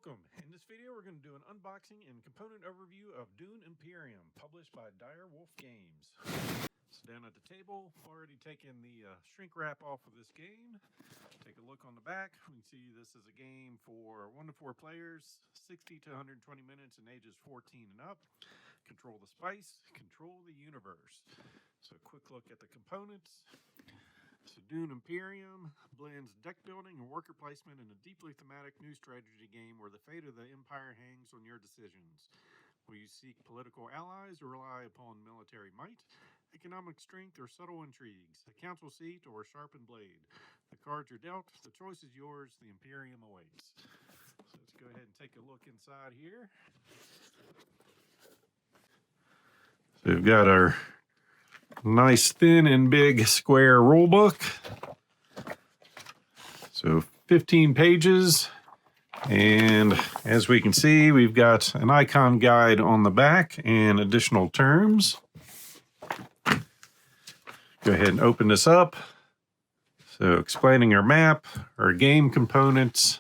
Welcome. In this video, we're going to do an unboxing and component overview of DUNE Imperium, published by Dire Wolf Games. So down at the table, already taken the shrink wrap off of this game. Take a look on the back. We can see this is a game for 1 to 4 players, 60 to 120 minutes, and ages 14 and up. Control the spice, control the universe. So a quick look at the components. So DUNE Imperium blends deck building and worker placement in a deeply thematic new strategy game where the fate of the empire hangs on your decisions. Will you seek political allies or rely upon military might, economic strength, or subtle intrigues, a council seat, or a sharpened blade? The cards are dealt, the choice is yours, the Imperium awaits. So let's go ahead and take a look inside here. So we've got our nice thin and big square rule book. So 15 pages, and as we can see, we've got an icon guide on the back and additional terms. Go ahead and open this up. So explaining our map, our game components,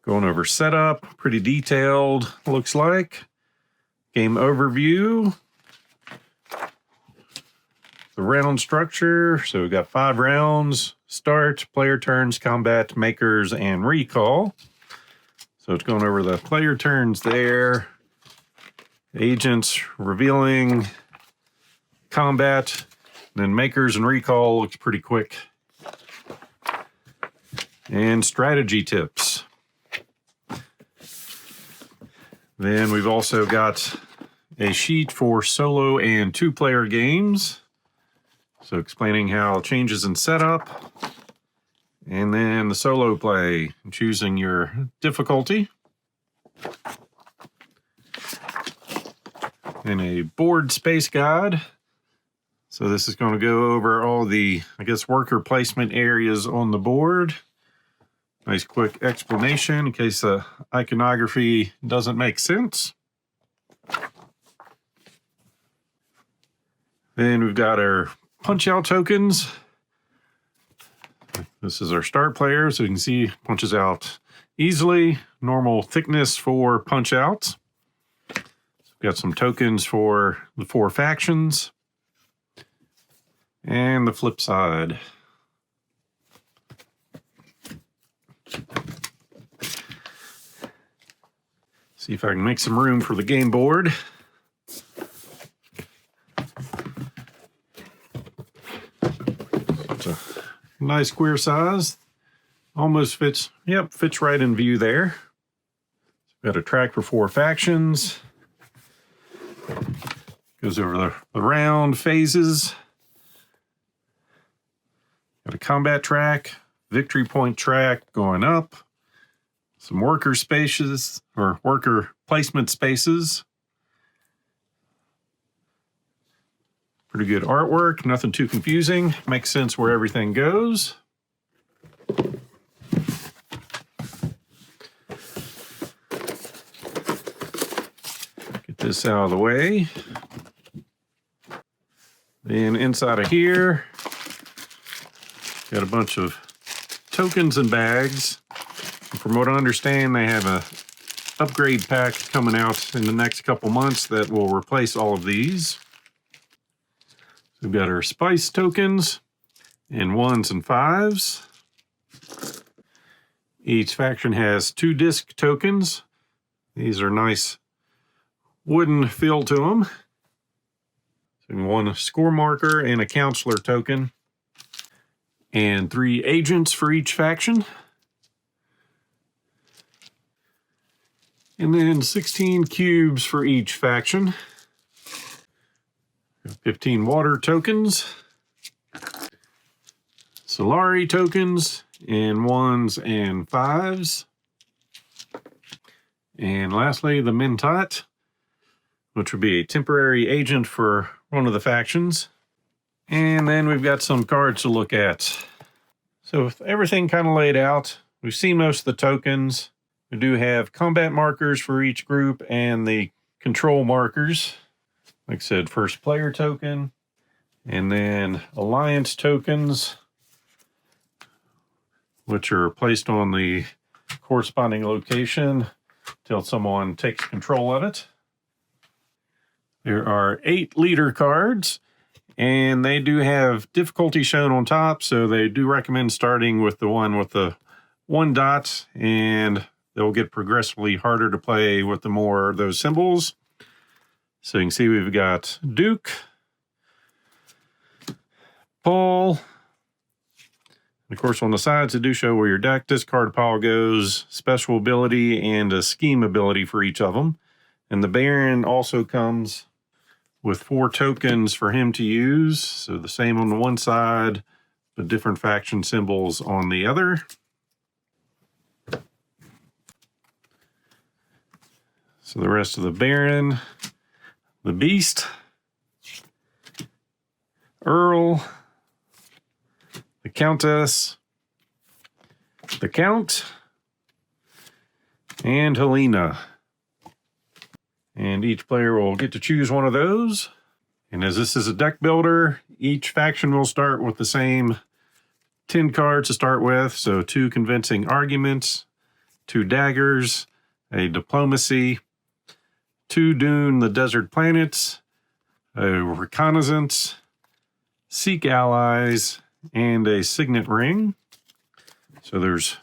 going over setup, pretty detailed, looks like. Game overview. The round structure, so we've got 5 rounds: start, player turns, combat, makers, and recall. So it's going over the player turns there, agents, revealing, combat, then makers and recall looks pretty quick. And strategy tips. Then we've also got a sheet for solo and 2-player games. So explaining how changes in setup, and then the solo play, choosing your difficulty. And a board space guide. So this is going to go over all the, worker placement areas on the board. Nice quick explanation in case the iconography doesn't make sense. Then we've got our punch-out tokens. This is our start player, so you can see punches out easily. Normal thickness for punch-outs. So we've got some tokens for the 4 factions. And the flip side. See if I can make some room for the game board. Nice square size, almost fits, fits right in view there. Got a track for 4 factions. Goes over the round phases. Got a combat track, victory point track going up. Some worker spaces, or worker placement spaces. Pretty good artwork, nothing too confusing. Makes sense where everything goes. Get this out of the way. Then inside of here, got a bunch of tokens and bags. And from what I understand, they have a upgrade pack coming out in the next couple months that will replace all of these. We've got our spice tokens in 1s and 5s. Each faction has 2 disc tokens. These are nice wooden feel to them. So 1 score marker and a counselor token. And 3 agents for each faction. And then 16 cubes for each faction. 15 water tokens, Solari tokens in 1s and 5s, and lastly the Mentat, which would be a temporary agent for one of the factions. And then we've got some cards to look at. So with everything kind of laid out, we've seen most of the tokens. We do have combat markers for each group and the control markers. Like I said, first player token, and then alliance tokens, which are placed on the corresponding location till someone takes control of it. There are 8 leader cards, and they do have difficulty shown on top, so they do recommend starting with the one with the 1 dot, and they'll get progressively harder to play with the more of those symbols. So you can see we've got Duke, Paul, and of course on the sides they do show where your deck discard pile goes, special ability, and a scheme ability for each of them. And the Baron also comes with 4 tokens for him to use. So the same on the one side, but different faction symbols on the other. So the rest of the Baron, the Beast, Earl, the Countess, the Count, and Helena. And each player will get to choose one of those. And as this is a deck builder, each faction will start with the same 10 cards to start with. So 2 convincing arguments, 2 daggers, a diplomacy, 2 Dune the desert planets, a reconnaissance, seek allies, and a signet ring. So there's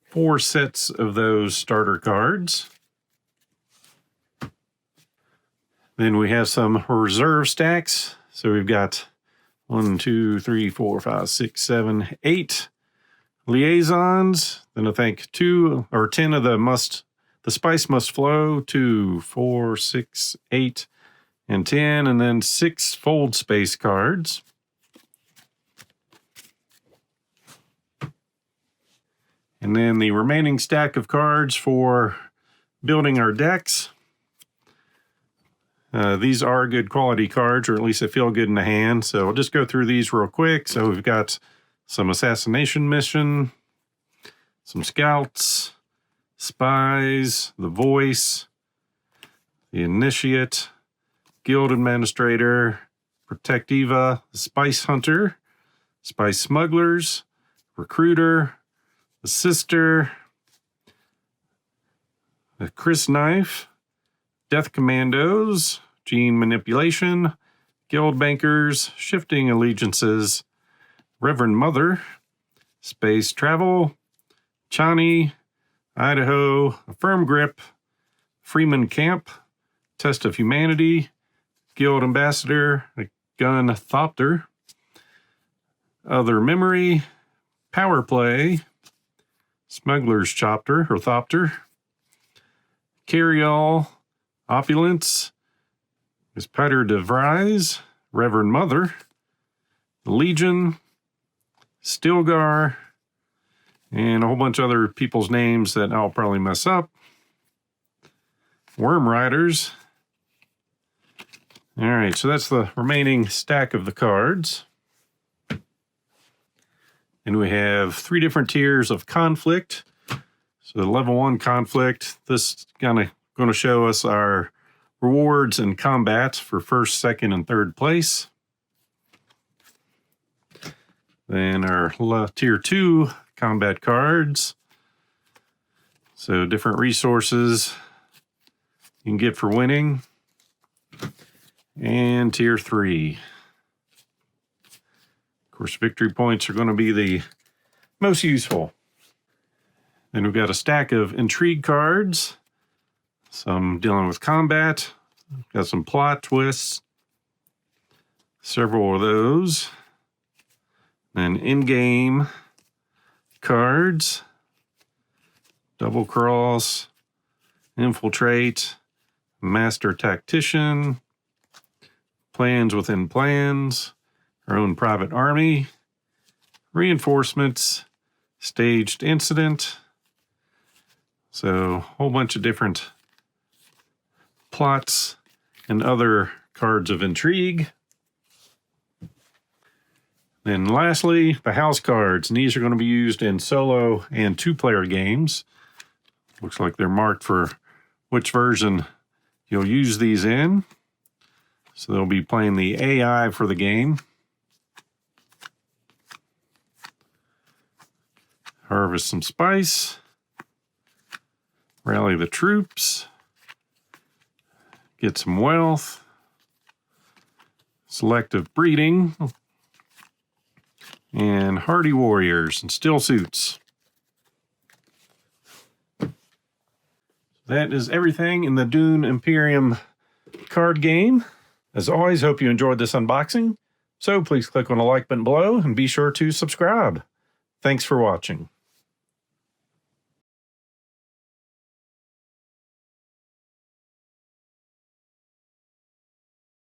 4 sets of those starter cards. Then we have some reserve stacks. So we've got 1, 2, 3, 4, 5, 6, 7, 8 liaisons. Then I think 2 or 10 of the spice must flow. 2, 4, 6, 8, and 10, and then 6 fold space cards. And then the remaining stack of cards for building our decks. These are good quality cards, or at least they feel good in the hand. So I'll just go through these real quick. So we've got some assassination mission, some scouts, spies, the voice, the initiate, guild administrator, protectiva, the spice hunter, spice smugglers, recruiter, the sister, the Chris knife, death commandos, gene manipulation, guild bankers, shifting allegiances, Reverend Mother, space travel, Chani, Idaho, a firm grip, Freeman Camp, test of humanity, guild ambassador, a gun thopter, other memory, power play, smuggler's chopper or thopter, carry-all, opulence, is Peter de Vries, Reverend Mother, Legion, Stilgar, and a whole bunch of other people's names that I'll probably mess up. Worm Riders. All right, so that's the remaining stack of the cards. And we have 3 different tiers of conflict. So the level 1 conflict, this is kind of going to show us our rewards and combat for 1st, 2nd, and 3rd place. Then our tier 2 combat cards. So different resources you can get for winning. And tier 3. Of course, victory points are going to be the most useful. Then we've got a stack of intrigue cards. Some dealing with combat. Got some plot twists. Several of those. Then in-game cards. Double cross. Infiltrate. Master tactician. Plans within plans. Our own private army. Reinforcements. Staged incident. So a whole bunch of different plots and other cards of intrigue. Then lastly, the house cards. And these are going to be used in solo and 2-player games. Looks like they're marked for which version you'll use these in. So they'll be playing the AI for the game. Harvest some spice. Rally the troops. Get some wealth. Selective breeding. And hardy warriors and steel suits. That is everything in the Dune Imperium card game. As always, hope you enjoyed this unboxing. So please click on the like button below and be sure to subscribe. Thanks for watching.